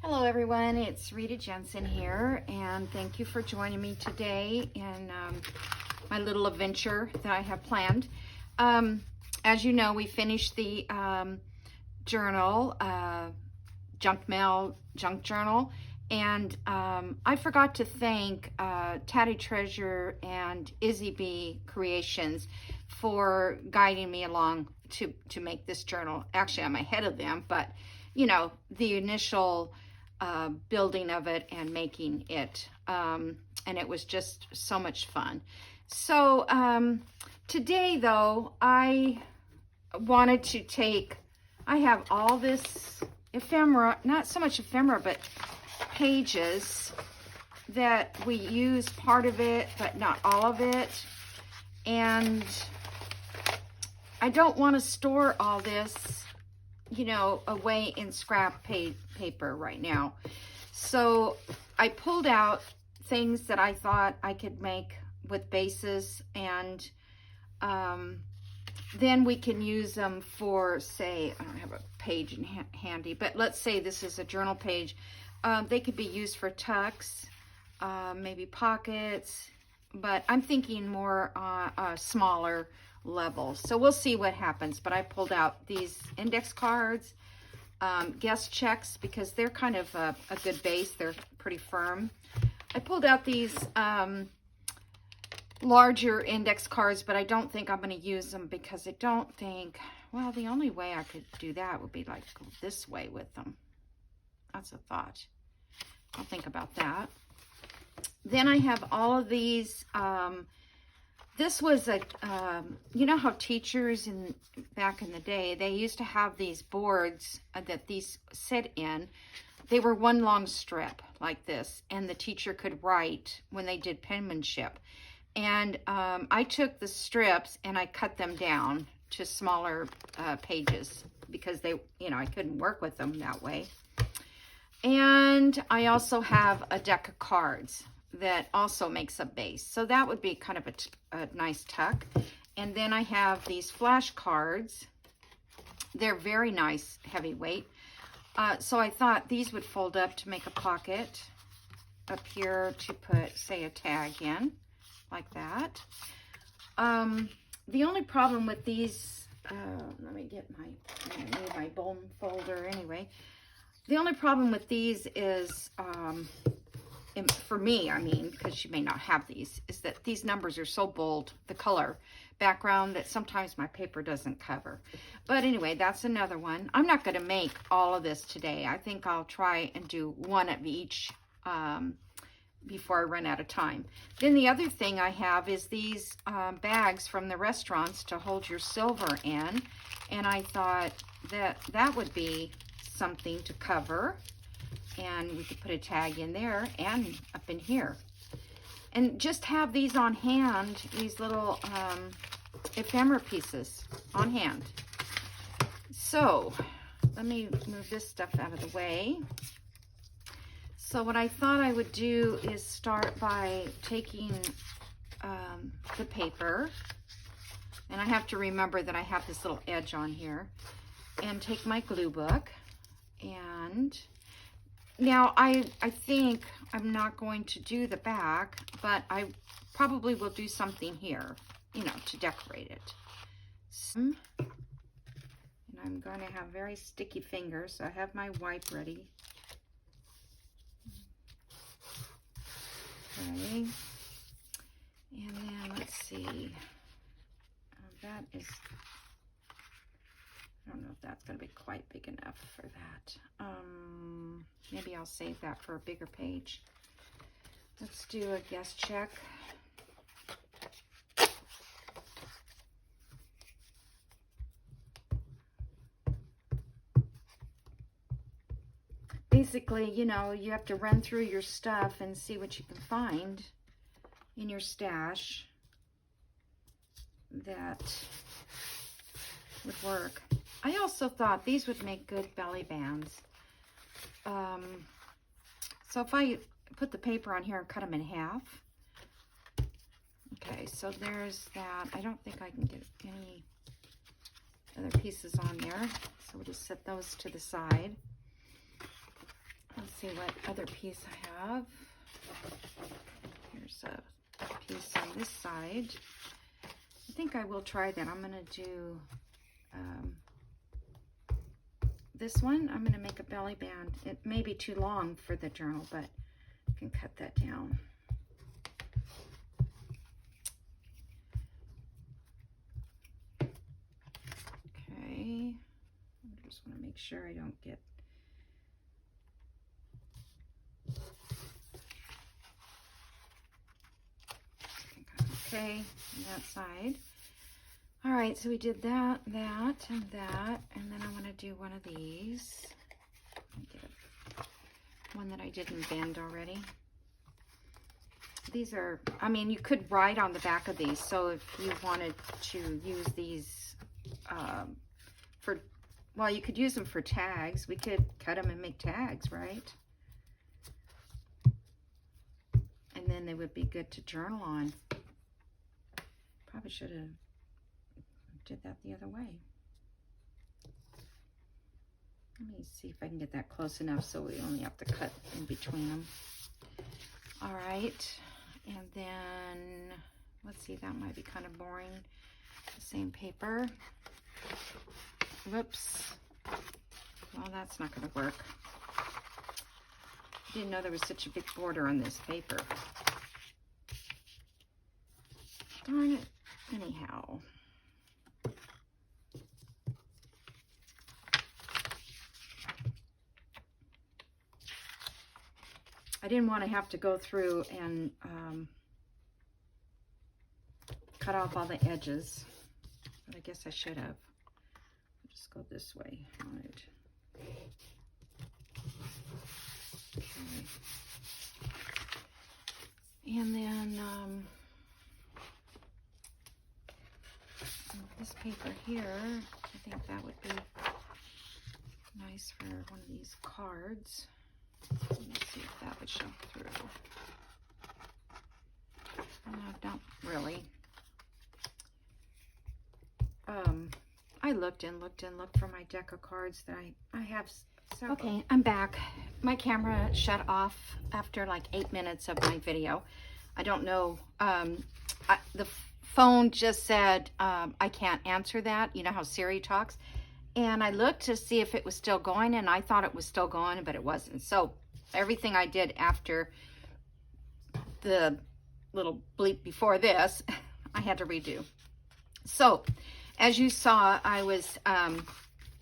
Hello everyone, it's Rita Jensen here, and thank you for joining me today in my little adventure that I have planned. As you know, we finished the journal, junk journal, and I forgot to thank Tatty Treasure and Izzy B Creations for guiding me along to make this journal. Actually, I'm ahead of them, but you know, the initial building of it and making it, and it was just so much fun. So today though, I wanted to take, I have all this ephemera, not so much ephemera, but pages that we use part of it, but not all of it. And I don't want to store all this, you know, away in scrap paper right now. So I pulled out things that I thought I could make with bases, and then we can use them for, say, I don't have a page in handy, but let's say this is a journal page. They could be used for tucks, maybe pockets, but I'm thinking more smaller levels. So we'll see what happens. But I pulled out these index cards, guest checks, because they're kind of a good base. They're pretty firm. I pulled out these larger index cards, but I don't think I'm going to use them because I don't think, well, the only way I could do that would be like go this way with them. That's a thought. I'll think about that. Then I have all of these. This was a, you know how teachers back in the day, they used to have these boards that these sit in. They were one long strip like this, and the teacher could write when they did penmanship. And I took the strips and I cut them down to smaller pages because they, you know, I couldn't work with them that way. And I also have a deck of cards that also makes a base. So that would be kind of a nice tuck. And then I have these flash cards. They're very nice, heavyweight. So I thought these would fold up to make a pocket up here to put, say, a tag in, like that. The only problem with these, let me get I need my bone folder anyway. The only problem with these is, for me, I mean, because you may not have these, is that these numbers are so bold, the color background, that sometimes my paper doesn't cover. But anyway, that's another one. I'm not going to make all of this today. I think I'll try and do one of each before I run out of time. Then the other thing I have is these bags from the restaurants to hold your silver in. And I thought that that would be something to cover. And we could put a tag in there and up in here. And just have these on hand, these little ephemera pieces on hand. So let me move this stuff out of the way. So what I thought I would do is start by taking the paper. And I have to remember that I have this little edge on here. And take my glue book. And now, I think I'm not going to do the back, but I probably will do something here, you know, to decorate it. And I'm going to have very sticky fingers, so I have my wipe ready. Okay. And then, let's see. That is, I don't know if that's going to be quite big enough for that. Maybe I'll save that for a bigger page. Let's do a guest check. Basically, you know, you have to run through your stuff and see what you can find in your stash that would work. I also thought these would make good belly bands. So if I put the paper on here and cut them in half. Okay, so there's that. I don't think I can get any other pieces on there. So we'll just set those to the side. Let's see what other piece I have. Here's a piece on this side. I think I will try that. I'm going to do this one. I'm going to make a belly band. It may be too long for the journal, but I can cut that down. Okay. I just want to make sure I don't get okay on that side. All right, so we did that, and that, and then I want to do one of these. Get one that I didn't bend already. These are, I mean, you could write on the back of these, so if you wanted to use these for, well, you could use them for tags. We could cut them and make tags, right? And then they would be good to journal on. Probably should have did that the other way. Let me see if I can get that close enough so we only have to cut in between them. All right, and then let's see, that might be kind of boring. The same paper. Whoops. Well, that's not going to work. I didn't know there was such a big border on this paper. Darn it. Anyhow. I didn't want to have to go through and cut off all the edges, but I guess I should have. I'll just go this way. All right. Okay. And then this paper here, I think that would be nice for one of these cards. Let me see if that would show through. No, don't really. I looked and looked and looked for my deck of cards that I have several. Okay, I'm back. My camera shut off after like 8 minutes of my video. I don't know. The phone just said, I can't answer that. You know how Siri talks? And I looked to see if it was still going, and I thought it was still going, but it wasn't. So everything I did after the little bleep before this, I had to redo. So as you saw, I was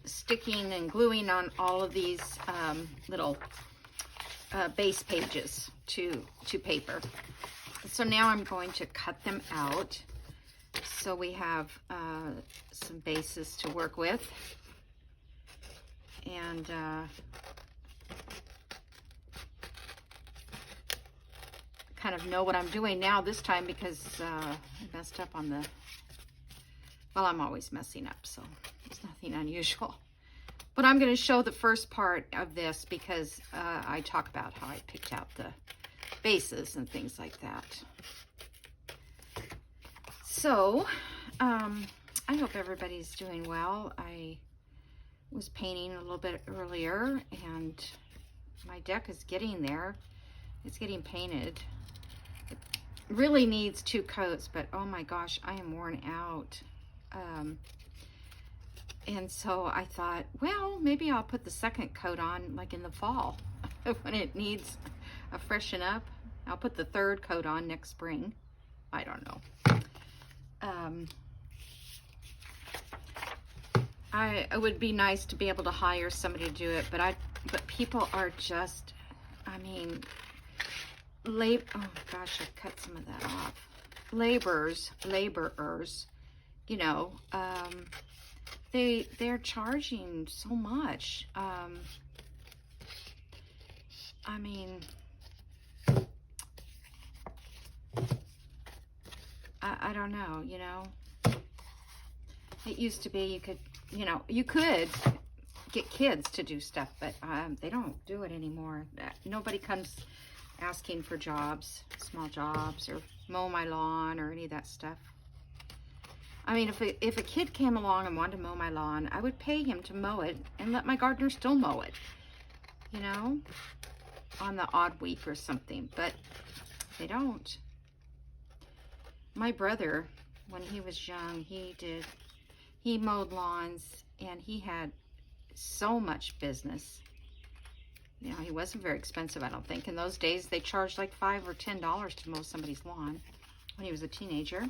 sticking and gluing on all of these little base pages to paper. So now I'm going to cut them out. So we have some bases to work with. And kind of know what I'm doing now this time because I messed up on the, well, I'm always messing up, so it's nothing unusual. But I'm going to show the first part of this because I talk about how I picked out the bases and things like that. So, I hope everybody's doing well. I was painting a little bit earlier and my deck is getting there. It's getting painted. It really needs 2 coats, but oh my gosh, I am worn out. And so I thought, well, maybe I'll put the second coat on like in the fall when it needs a freshen up. I'll put the 3rd coat on next spring. I don't know. It would be nice to be able to hire somebody to do it, but people are just, I mean, oh gosh, I cut some of that off. Laborers, you know, they're charging so much. I mean, I don't know, you know. It used to be you could, you know, you could get kids to do stuff, but they don't do it anymore. Nobody comes asking for jobs, small jobs, or mow my lawn or any of that stuff. I mean, if a kid came along and wanted to mow my lawn, I would pay him to mow it and let my gardener still mow it, you know? on the odd week or something, but they don't. My brother, when he was young, he mowed lawns, and he had so much business. You know, he wasn't very expensive, I don't think. In those days, they charged like $5 or $10 to mow somebody's lawn when he was a teenager.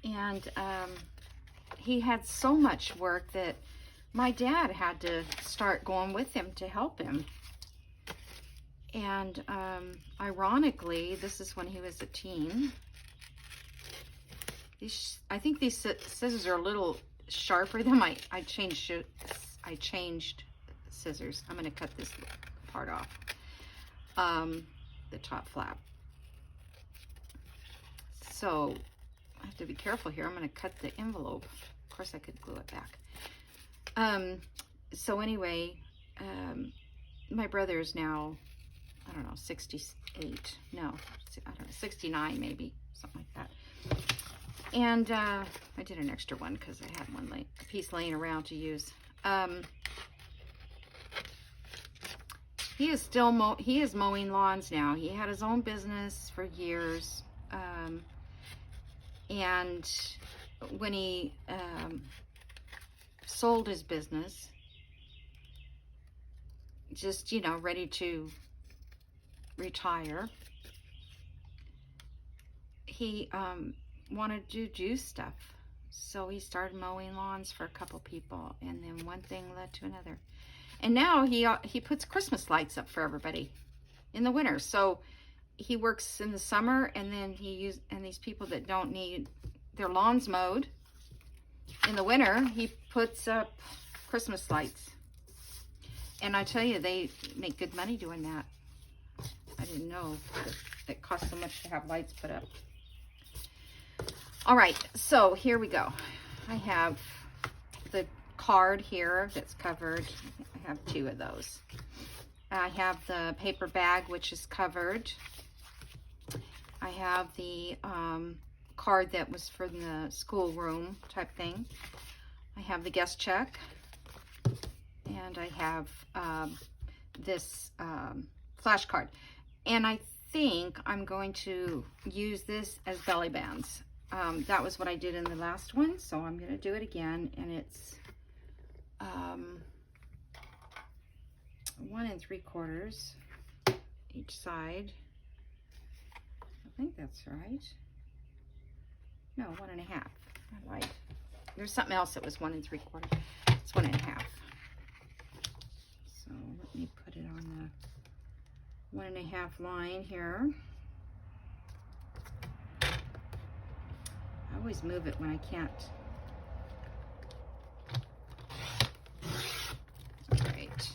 And he had so much work that my dad had to start going with him to help him. And ironically, this is when he was a teen. I think these scissors are a little sharper than I changed scissors. I'm going to cut this part off, the top flap. So I have to be careful here. I'm going to cut the envelope. Of course, I could glue it back. So anyway, my brother is now, I don't know, 68. No, I don't know, 69 maybe, something like that. And I did an extra one because I had a piece laying around to use. He is still he is mowing lawns now. He had his own business for years. And when he sold his business, just, you know, ready to retire, he wanted to do stuff. So he started mowing lawns for a couple people, and then one thing led to another. And now he puts Christmas lights up for everybody in the winter. So he works in the summer, and then and these people that don't need their lawns mowed in the winter, he puts up Christmas lights. And I tell you, they make good money doing that. I didn't know that it cost so much to have lights put up. All right, so here we go. I have the card here that's covered. I have 2 of those. I have the paper bag, which is covered. I have the card that was for the schoolroom type thing. I have the guest check. And I have this flashcard. And I think I'm going to use this as belly bands. That was what I did in the last one, so I'm going to do it again. And it's 1 3/4 each side. I think that's right. No, 1 1/2. I lied. There's something else that was 1 3/4. It's 1 1/2. So let me put it on the 1 1/2 line here. I always move it when I can't. All right.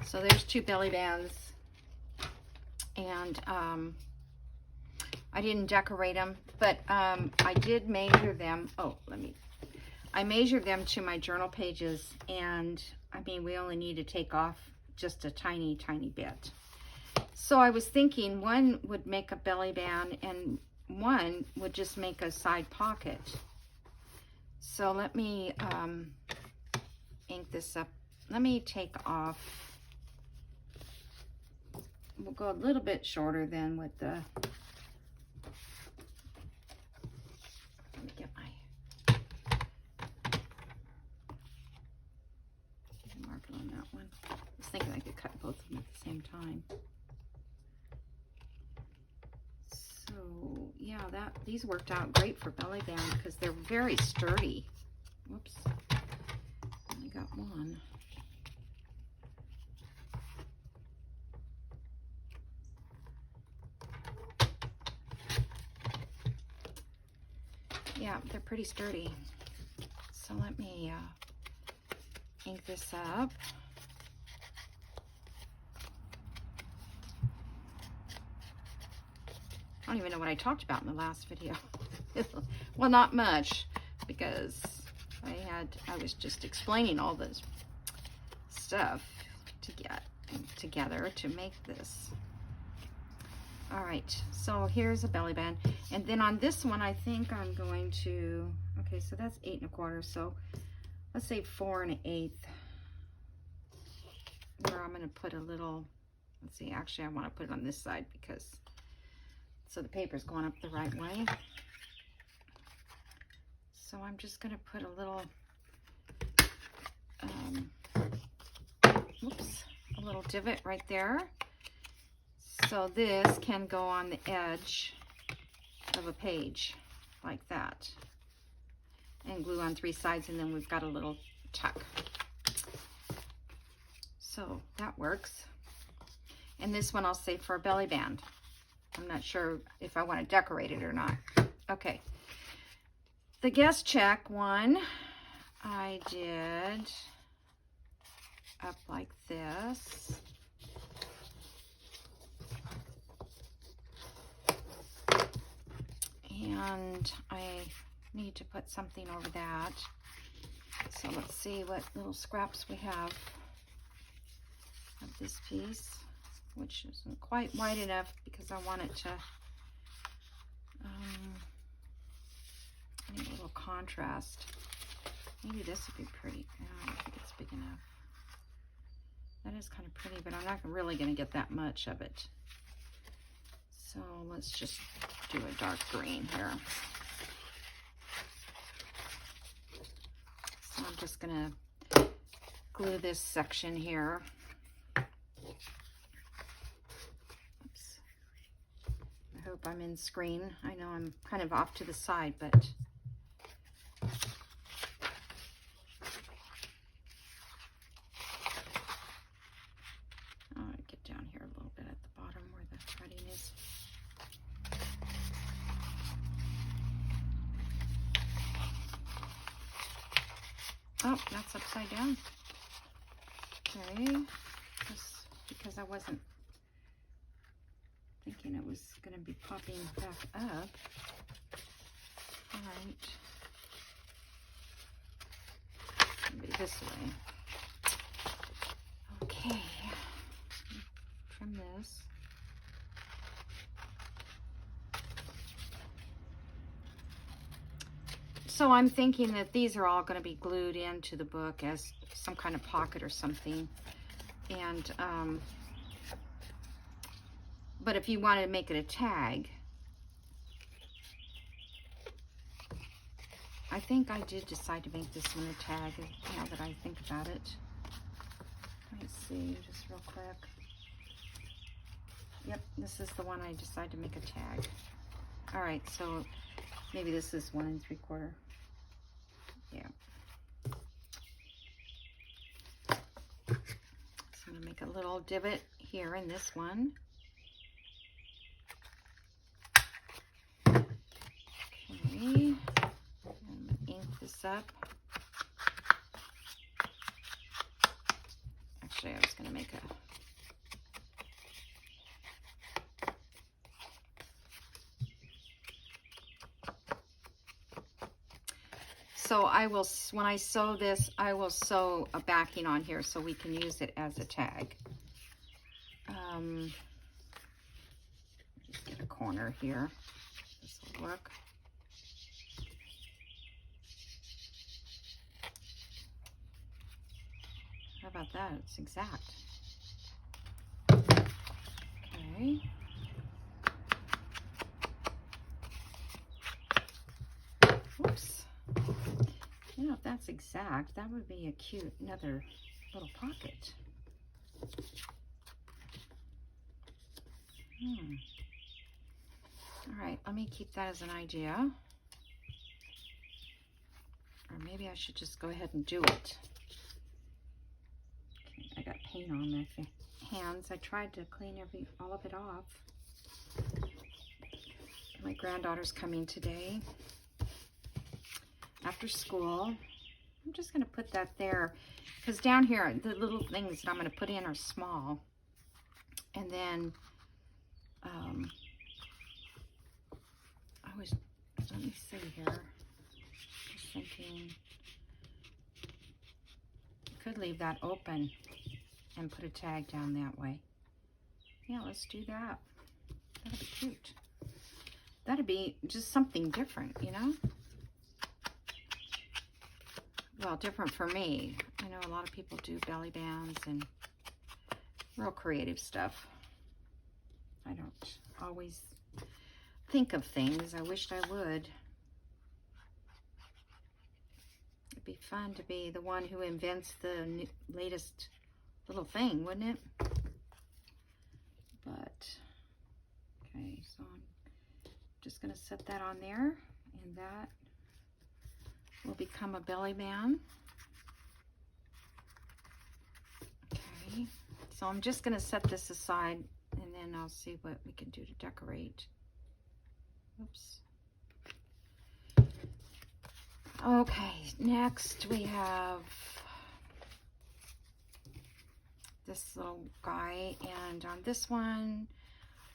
So there's 2 belly bands, and I didn't decorate them, but I did measure them. Oh, I measured them to my journal pages, and I mean, we only need to take off just a tiny, tiny bit. So I was thinking one would make a belly band, and one would just make a side pocket. So let me ink this up. Let me take off. We'll go a little bit shorter than with the, let me get my marker on that one. I was thinking I could cut both of them at the same time. So yeah, these worked out great for belly band because they're very sturdy. Whoops, only got one. Yeah, they're pretty sturdy. So let me ink this up. I don't even know what I talked about in the last video. Well, not much, because I was just explaining all this stuff to get together to make this. All right, so here's a belly band. And then on this one, I think I'm going to, okay, so that's 8 1/4. So let's say 4 1/8, where I'm going to put a little, let's see, actually I want to put it on this side because, so the paper's going up the right way. So I'm just going to put a little, a little divot right there. So this can go on the edge of a page like that. And glue on 3 sides, and then we've got a little tuck. So that works. And this one I'll save for a belly band. I'm not sure if I want to decorate it or not. Okay. The guest check one, I did up like this. And I need to put something over that. So let's see what little scraps we have of this piece, which isn't quite wide enough because I want it to, I need a little contrast. Maybe this would be pretty. No, I don't think it's big enough. That is kind of pretty, but I'm not really going to get that much of it. So let's just do a dark green here. So I'm just going to glue this section here. Oops. I hope I'm in screen. I know I'm kind of off to the side, but I'll get down here a little bit at the bottom where the threading is. Oh, that's upside down. Okay, just because I wasn't thinking it was going to be popping back up. All right. Maybe this way. Okay. Trim this. So I'm thinking that these are all going to be glued into the book as some kind of pocket or something. And, but if you want to make it a tag, I think I did decide to make this one a tag now that I think about it. Let's see, just real quick. Yep, this is the one I decided to make a tag. All right, so maybe this is 1 3/4. Yeah. So I'm gonna make a little divot here in this one. Okay. I'm gonna ink this up. Actually, I was gonna make a So I will, when I sew this, I will sew a backing on here so we can use it as a tag. Just get a corner here. This will work. How about that? It's exact. Okay. Oops. You know, if that's exact, that would be a cute, another little pocket. All right, let me keep that as an idea. Or maybe I should just go ahead and do it. Okay, I got paint on my hands. I tried to clean all of it off. My granddaughter's coming today after school. I'm just going to put that there because down here the little things that I'm going to put in are small. And then let me see here, just thinking you could leave that open and put a tag down that way. Yeah, let's do that. That'd be cute. That'd be just something different, you know? Well, different for me. I know a lot of people do belly bands and Real creative stuff. I don't always think of things. I wished I would. It'd be fun to be the one who invents the latest little thing, wouldn't it? But, okay, so I'm just going to set that on there, and that will become a belly band. Okay, so I'm just going to set this aside, and then I'll see what we can do to decorate. Oops. Okay, next we have this little guy, and on this one,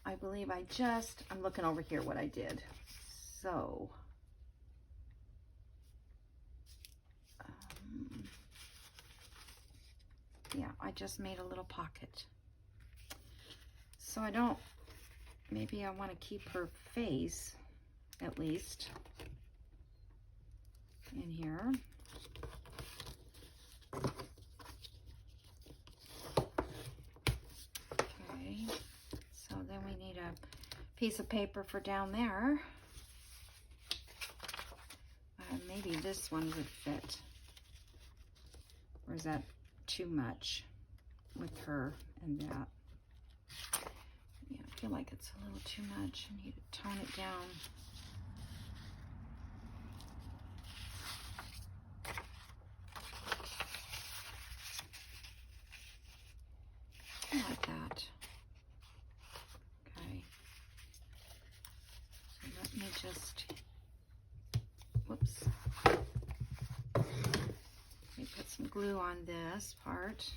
I believe I'm looking over here what I did. So, yeah, I just made a little pocket. So maybe I want to keep her face, at least, in here. Okay, so then we need a piece of paper for down there. Maybe this one would fit. Or is that too much with her and that? Yeah, I feel like it's a little too much. I need to tone it down. I like that. Okay. So let me just, whoops. Let me put some glue on this part.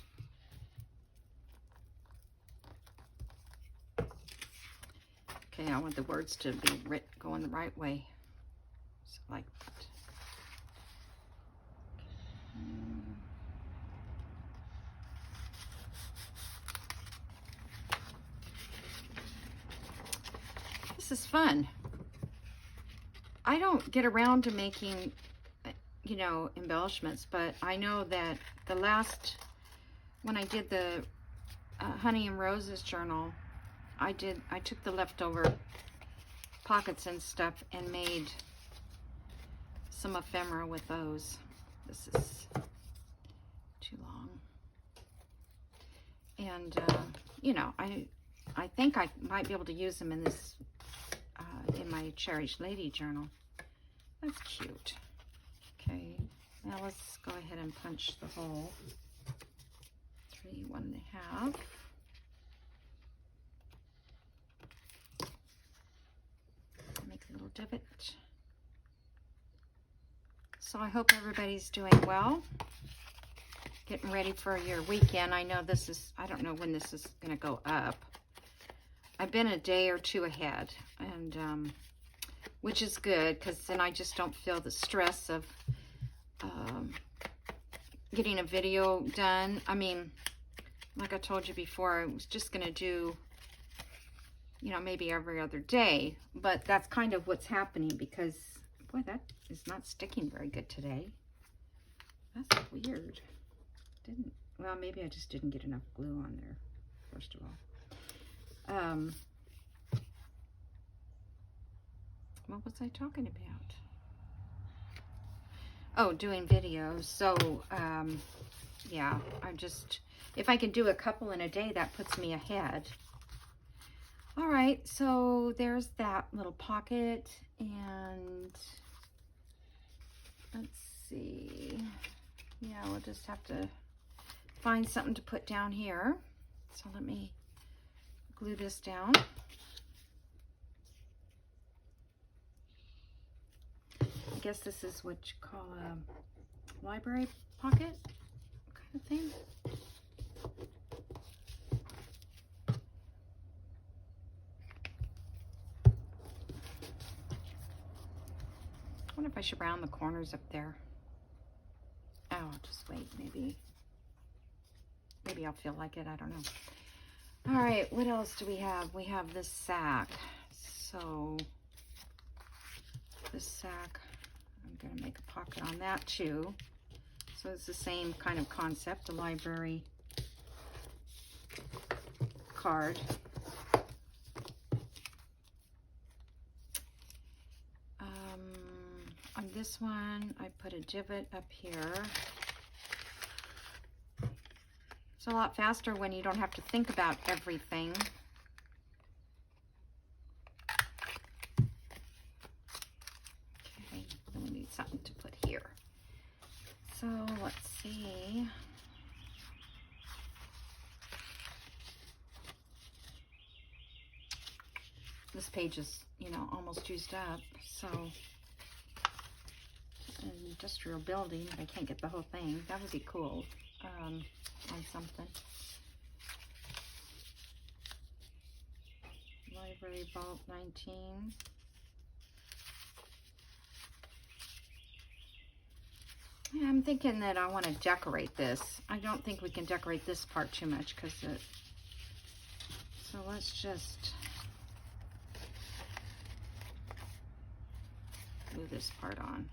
Okay, I want the words to be going the right way. So like that. This is fun. I don't get around to making, you know, embellishments, but I know that when I did the Honey and Roses journal, I took the leftover pockets and stuff and made some ephemera with those. This is too long. And, you know, I think I might be able to use them in this, in my Cherished Lady journal. That's cute. Okay, now let's go ahead and punch the hole. 3, 1.5. Make a little divot. So I hope everybody's doing well. Getting ready for your weekend. I know this is, I don't know when this is going to go up. I've been a day or two ahead, and which is good, because then I just don't feel the stress of getting a video done. I mean, like I told you before, I was just going to do, you know, maybe every other day, but that's kind of what's happening, because, boy, that is not sticking very good today. That's weird. Well, maybe I just didn't get enough glue on there, first of all. What was I talking about? Oh, doing videos. So, yeah, if I can do a couple in a day, that puts me ahead. All right, so there's that little pocket, and let's see. Yeah, we'll just have to find something to put down here. So let me glue this down. I guess this is what you call a library pocket kind of thing. I wonder if I should round the corners up there. Oh, I'll just wait. Maybe I'll feel like it. I don't know. All right, what else do we have? We have this sack. So this sack, I'm going to make a pocket on that too. So it's the same kind of concept, the library card. On this one, I put a divot up here. It's a lot faster when you don't have to think about everything. Okay, then we need something to put here. So let's see. This page is, you know, almost used up, so an industrial building, but I can't get the whole thing. That would be cool on something. Library Vault 19. Yeah, I'm thinking that I want to decorate this. I don't think we can decorate this part too much because it, so let's just glue this part on.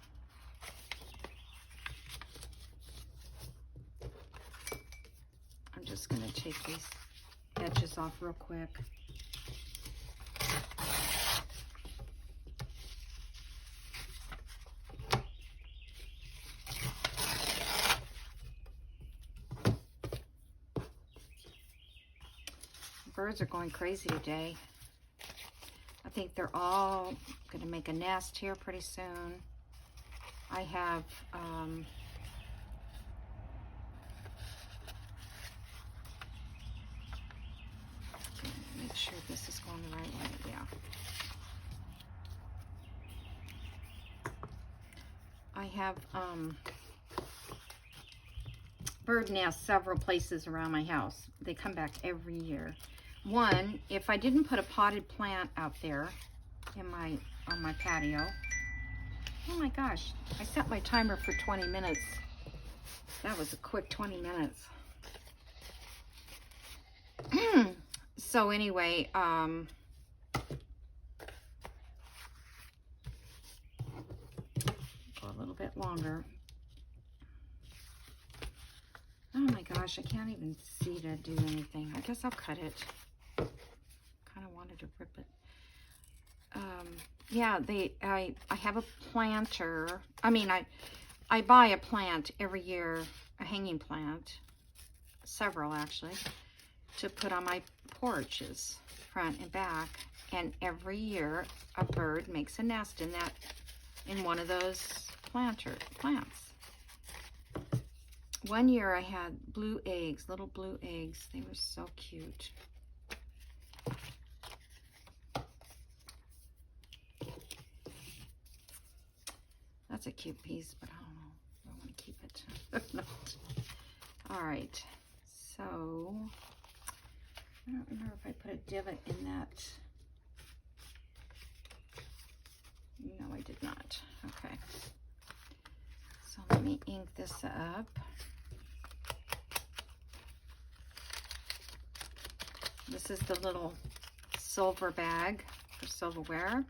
I'm just going to take these edges off real quick. Birds are going crazy today. I think they're all going to make a nest here pretty soon. I have make sure this is going the right way. Yeah. I have bird nests several places around my house. They come back every year. One, if I didn't put a potted plant out there in on my patio. Oh my gosh, I set my timer for 20 minutes. That was a quick 20 minutes. So anyway, go a little bit longer. Oh my gosh, I can't even see to do anything. I guess I'll cut it. Kind of wanted to rip it. Yeah, I have a planter. I mean, I buy a plant every year, a hanging plant, several actually, to put on my porches, front and back. And every year, a bird makes a nest in one of those plants. One year I had blue eggs, little blue eggs. They were so cute. That's a cute piece, but I don't know if I want to keep it or not. All right, so I don't remember if I put a divot in that. No, I did not. Okay. So let me ink this up. This is the little silver bag for silverware.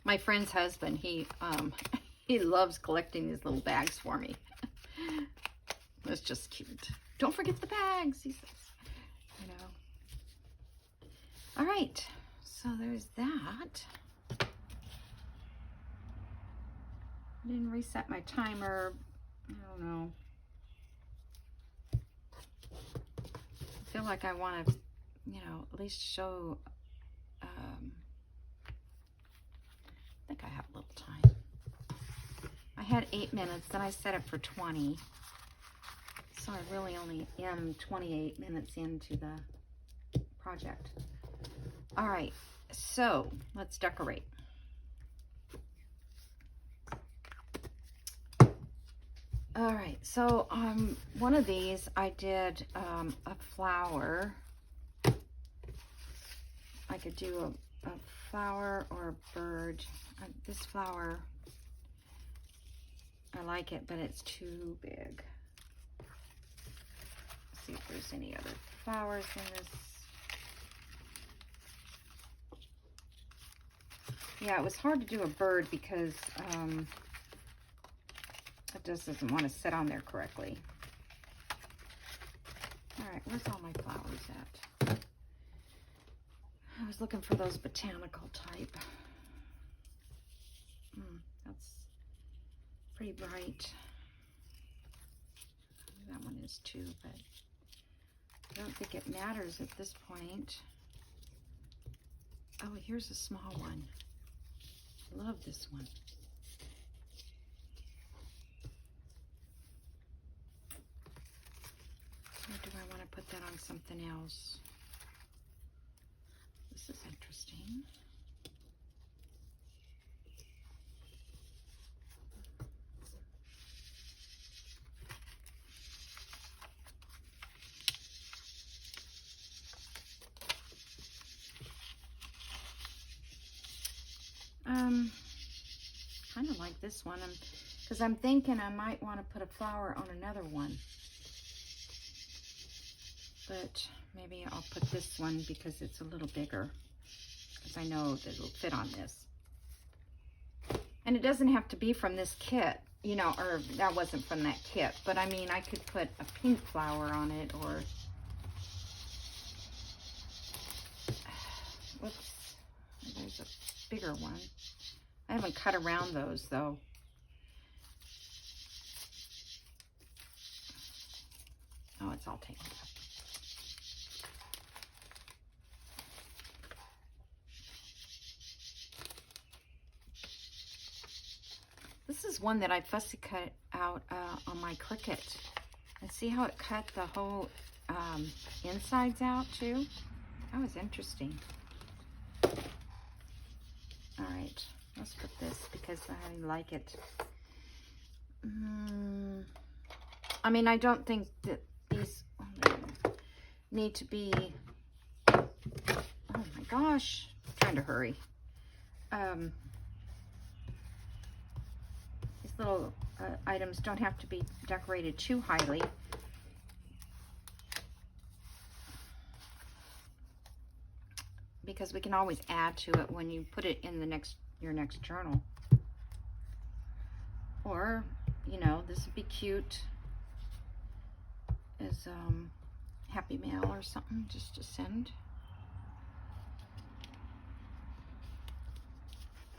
My friend's husband, he loves collecting these little bags for me. It's just cute. Don't forget the bags, he says. You know. All right, so there's that. I didn't reset my timer. I don't know. I feel like I want to, you know, at least show. I think I have a little time. I had 8 minutes, then I set it for 20. So I really only am 28 minutes into the project. All right, so let's decorate. All right, so one of these I did a flower. I could do a flower or a bird. This flower, I like it, but it's too big. Let's see if there's any other flowers in this. Yeah, it was hard to do a bird because it just doesn't want to sit on there correctly. All right, where's all my flowers at? I was looking for those botanical type. That's pretty bright. That one is too, but I don't think it matters at this point. Oh, here's a small one. Love this one. Or do I want to put that on something else? This is interesting. Kind of like this one, because I'm thinking I might want to put a flower on another one. But maybe I'll put this one because it's a little bigger, because I know that it'll fit on this. And it doesn't have to be from this kit, you know, or that wasn't from that kit. But I mean, I could put a pink flower on it, or whoops, there's a bigger one. I haven't cut around those though. Oh, it's all taken up. This is one that I fussy cut out on my Cricut. And see how it cut the whole insides out too? That was interesting. All right, let's put this because I like it. I mean, I don't think that these need to be, oh my gosh, I'm trying to hurry. These little items don't have to be decorated too highly. Because we can always add to it when you put it in the your next journal. Or, you know, this would be cute as happy mail or something, just to send.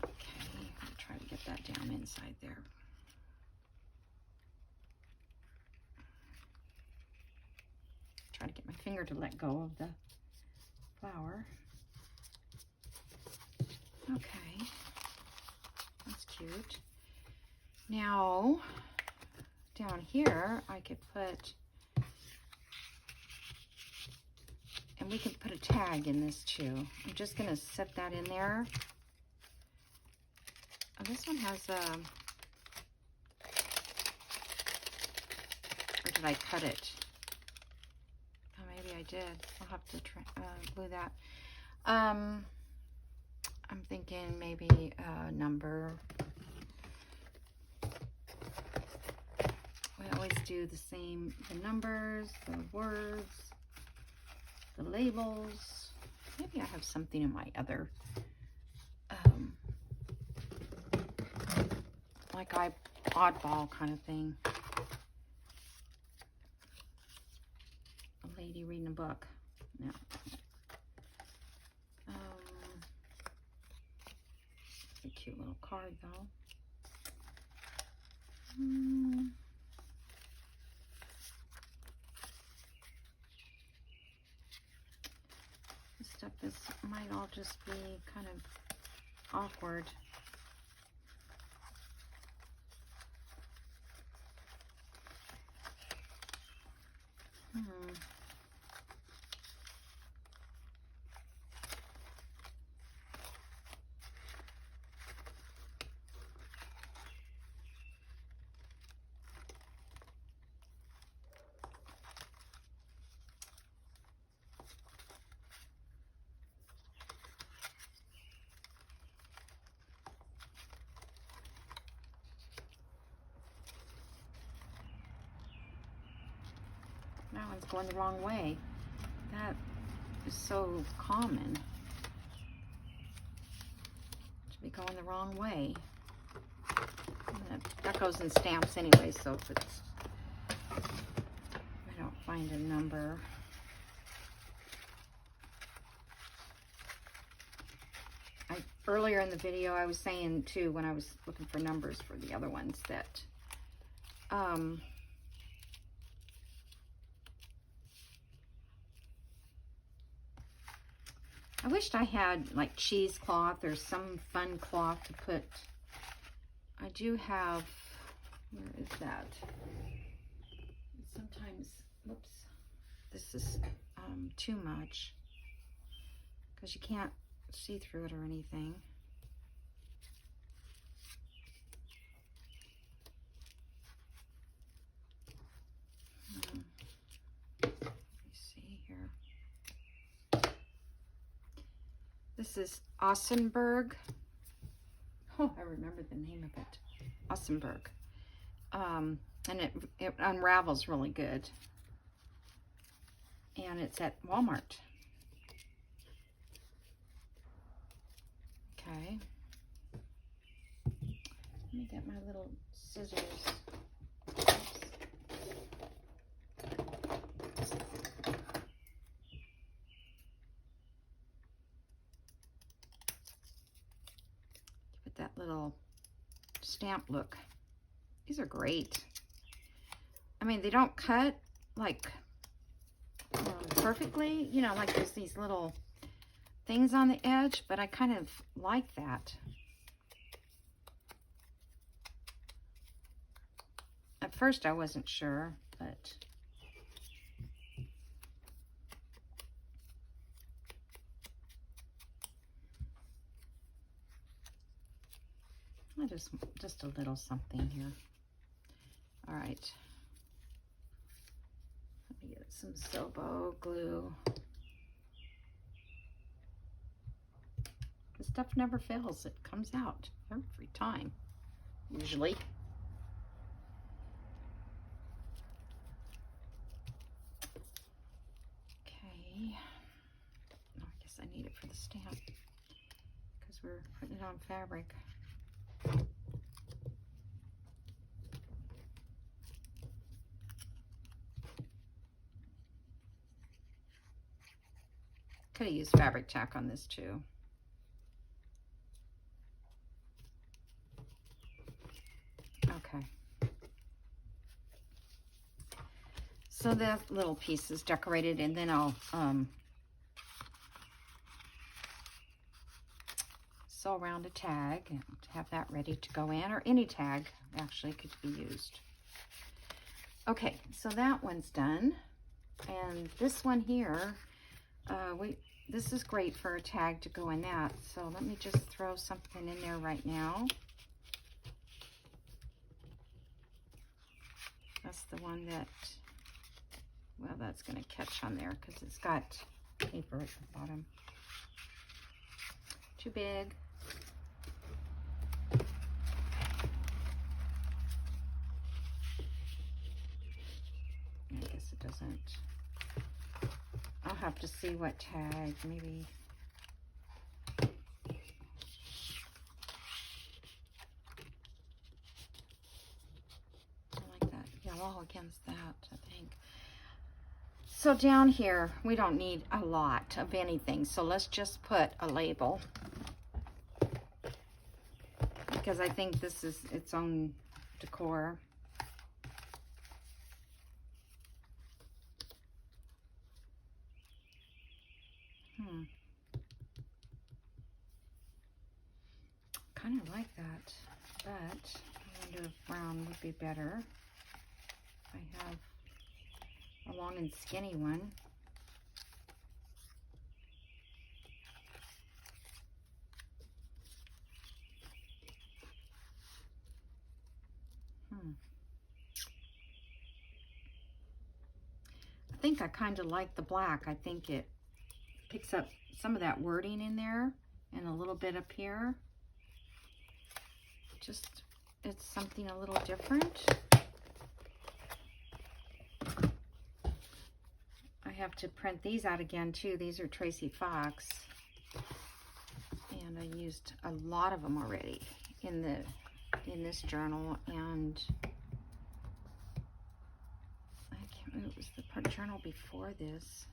Okay, I'll try to get that down inside there. Try to get my finger to let go of the flower. Okay, that's cute. Now, down here, I could put, and we could put a tag in this too. I'm just gonna set that in there. Oh, this one has a, or did I cut it? Oh, maybe I did. I'll have to try, glue that. I'm thinking maybe a number. We always do the same, the numbers, the words, the labels. Maybe I have something in my other, like oddball kind of thing. A lady reading a book. No. A cute little card though. This stuff, this might all just be kind of awkward. That one's going the wrong way. That is so common. It should be the wrong way. That goes in stamps anyway, so if it's, I don't find a number. Earlier in the video, I was saying too, when I was looking for numbers for the other ones, that I wished I had like cheesecloth or some fun cloth to put. I do have, where is that? Sometimes, whoops, this is too much because you can't see through it or anything. Let me see here. This is Ossenberg. Oh, I remember the name of it. Ossenberg. And it unravels really good. And it's at Walmart. Okay. Let me get my little scissors. Give it that little stamp look. These are great. I mean, they don't cut like perfectly, you know, like there's these little things on the edge, but I kind of like that. At first I wasn't sure, but I just a little something here. All right. Let me get some Sobo glue. The stuff never fails. It comes out every time, usually. Okay. Oh, I guess I need it for the stamp because we're putting it on fabric. Could have used fabric tack on this too. Okay. So that little piece is decorated, and then I'll sew around a tag and have that ready to go in, or any tag actually could be used. Okay, so that one's done, and this one here, this is great for a tag to go in that. So let me just throw something in there right now. That's the one that, well, that's going to catch on there because it's got paper at the bottom. Too big. I guess it doesn't. I'll have to see what tag, maybe. I like that yellow against that, I think. So down here, we don't need a lot of anything. So let's just put a label. Because I think this is its own decor. Kind of like that, but I wonder if brown would be better. I have a long and skinny one. I think I kind of like the black. I think it picks up some of that wording in there and a little bit up here. Just, it's something a little different. I have to print these out again too. These are Tracy Fox. And And I used a lot of them already in this journal, and I can't remember, it was the journal before this.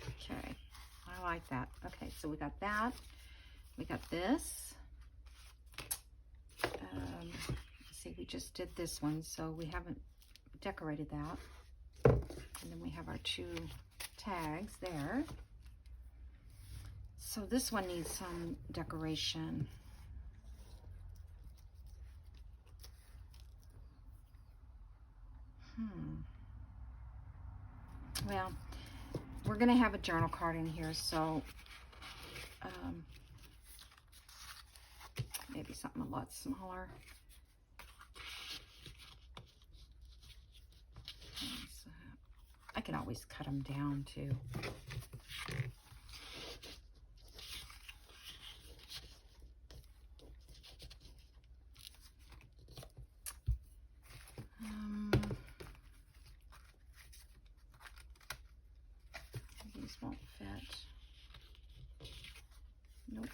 Okay, I like that. Okay, so we got that. We got this. Let's see, we just did this one, so we haven't decorated that. And then we have our 2 tags there. So this one needs some decoration. Well, we're going to have a journal card in here, so maybe something a lot smaller. I can always cut them down too. These won't fit. Nope.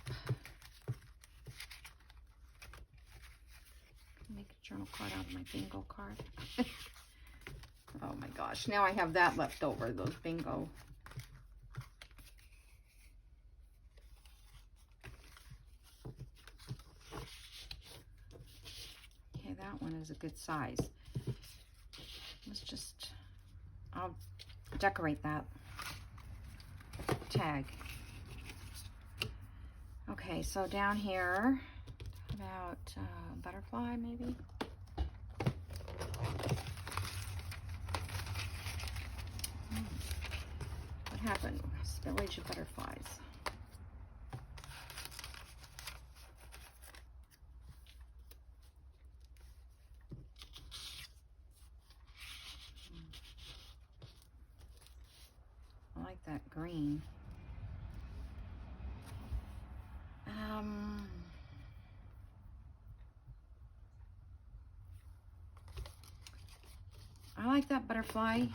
Make a journal card out of my bingo card. Oh my gosh, now I have that left over, those bingo. Okay, that one is a good size. Let's just, I'll decorate that tag. Okay, so down here, about butterfly maybe? What happened? Spillage of butterflies. I like that green. I like that butterfly.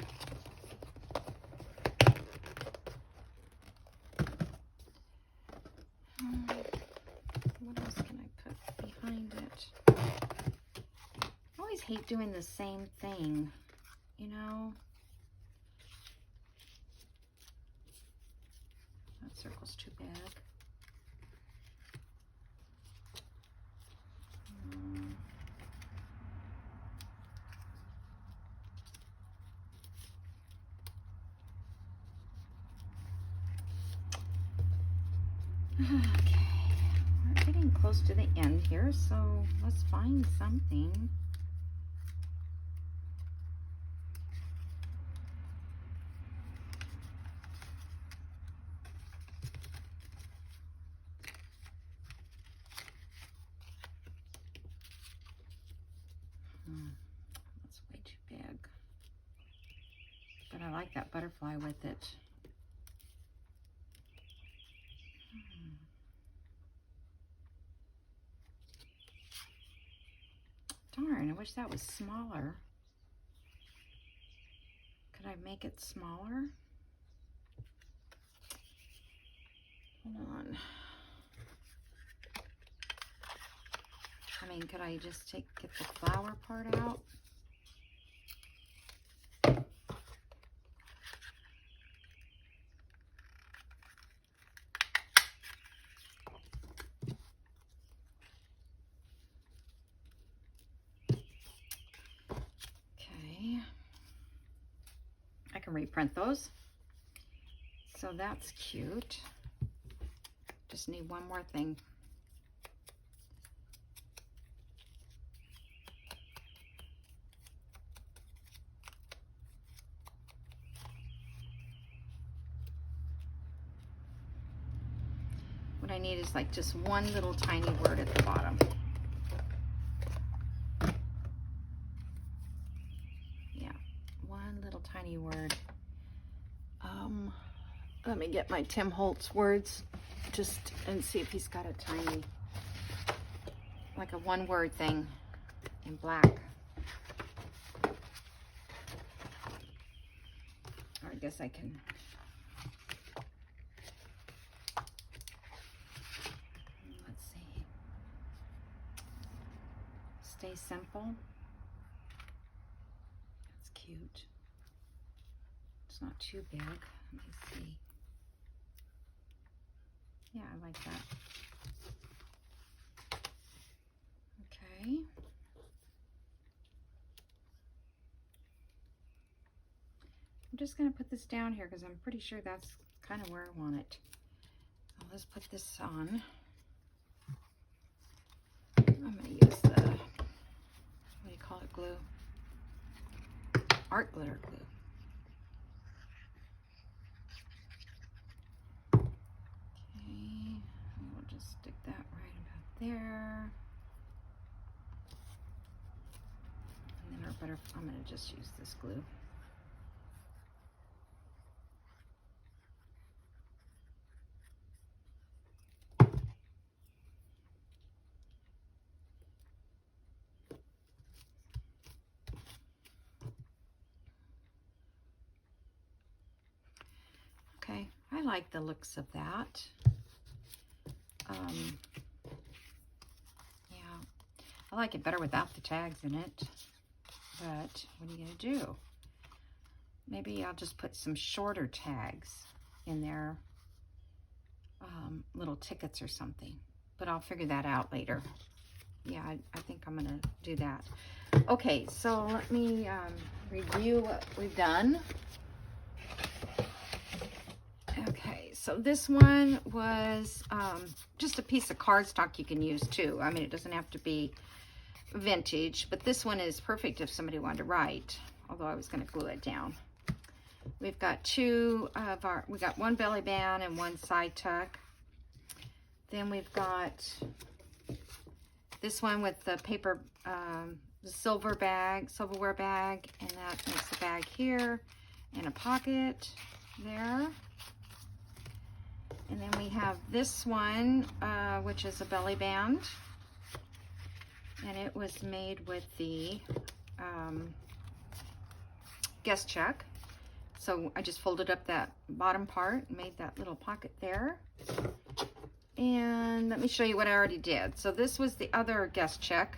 What else can I put behind it? I always hate doing the same thing, you know? That circle's too big. Okay, we're getting close to the end here, so let's find something. That's way too big. But I like that butterfly with it. Darn, I wish that was smaller. Could I make it smaller? Hold on. I mean, could I just get the flower part out? I can reprint those. So that's cute. Just need one more thing. What I need is like just one little tiny word at the bottom. Yeah, one little tiny word. Let me get my Tim Holtz words just and see if he's got a tiny, like a one word thing in black. I guess I can. Let's see. Stay simple. That's cute. It's not too big. Let me see. Yeah, I like that. Okay. I'm just going to put this down here because I'm pretty sure that's kind of where I want it. So let's put this on. I'm going to use the, what do you call it, glue? Art glitter glue. Okay, we'll just stick that right about there. And then our butterfly, I'm going to just use this glue. Okay, I like the looks of that. Yeah, I like it better without the tags in it, but what are you gonna do? Maybe I'll just put some shorter tags in there, little tickets or something, but I'll figure that out later. Yeah, I think I'm gonna do that. Okay, so let me review what we've done. Okay, so this one was just a piece of cardstock you can use too. I mean, it doesn't have to be vintage, but this one is perfect if somebody wanted to write, although I was going to glue it down. We've got we got one belly band and one side tuck. Then we've got this one with the paper, the silverware bag, and that makes a bag here and a pocket there. And then we have this one, which is a belly band, and it was made with the guest check. So I just folded up that bottom part and made that little pocket there. And let me show you what I already did. So this was the other guest check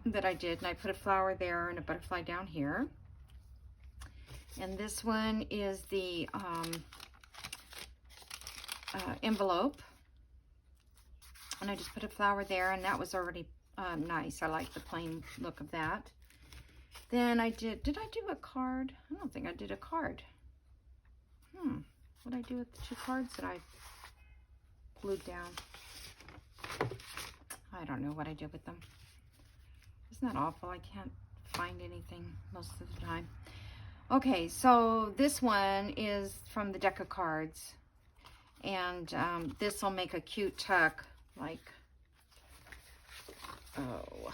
that I did, and I put a flower there and a butterfly down here. And this one is the envelope, and I just put a flower there, and that was already nice. I like the plain look of that. Then I did I do a card? I don't think I did a card. What did I do with the two cards that I glued down? I don't know what I did with them. Isn't that awful? I can't find anything most of the time. Okay, so this one is from the deck of cards. And this will make a cute tuck, like, oh,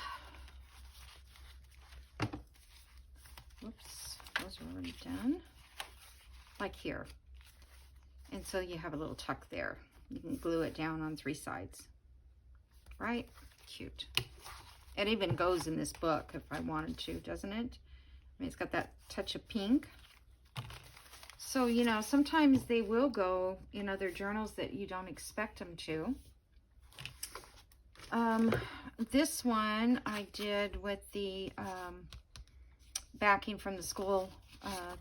whoops, those are already done, like here. And so you have a little tuck there. You can glue it down on 3 sides, right? Cute. It even goes in this book if I wanted to, doesn't it? I mean, it's got that touch of pink. So, you know, sometimes they will go in other journals that you don't expect them to. This one I did with the backing from the school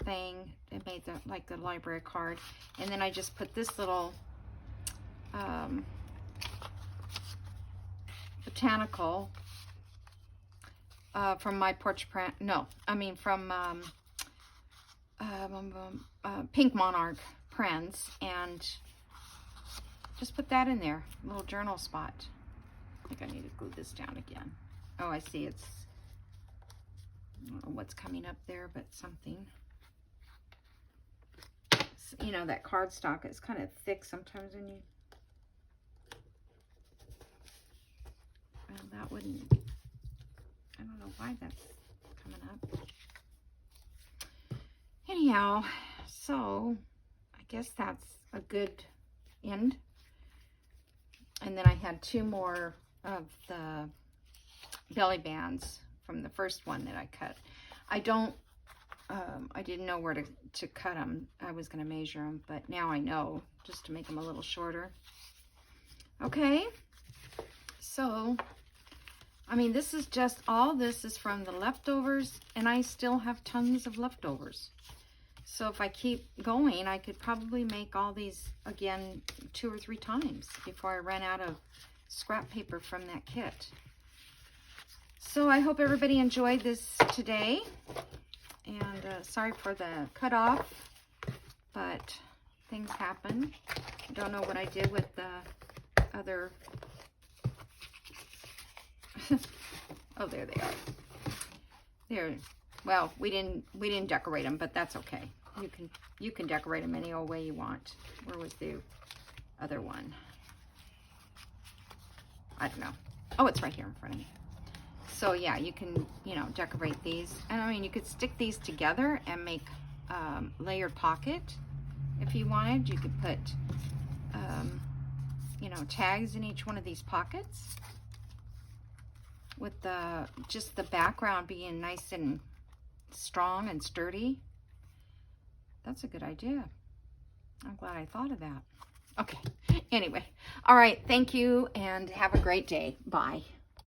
thing. It made like the library card. And then I just put this little botanical from my porch print. No, I mean from Pink Monarch prints, and just put that in there, little journal spot. I think I need to glue this down again. Oh, I see, it's, I don't know what's coming up there, but something. You know, that cardstock is kind of thick sometimes when you, well, that wouldn't, I don't know why that's coming up. Anyhow, so I guess that's a good end. And then I had 2 more of the belly bands from the first one that I cut. I don't I didn't know where to cut them. I was going to measure them, but now I know, just to make them a little shorter. Okay, so, I mean, this is just, all this is from the leftovers, and I still have tons of leftovers. So if I keep going, I could probably make all these again 2 or 3 times before I run out of scrap paper from that kit. So I hope everybody enjoyed this today. And sorry for the cutoff, but things happen. I don't know what I did with the other. Oh, there they are. There. Well, we didn't decorate them, but that's okay. You can decorate them any old way you want. Where was the other one? I don't know. Oh, it's right here in front of me. So yeah, you can, you know, decorate these. And I mean, you could stick these together and make layered pocket if you wanted. You could put, you know, tags in each one of these pockets with just the background being nice and strong and sturdy. That's a good idea. I'm glad I thought of that. Okay. Anyway. All right. Thank you and have a great day. Bye.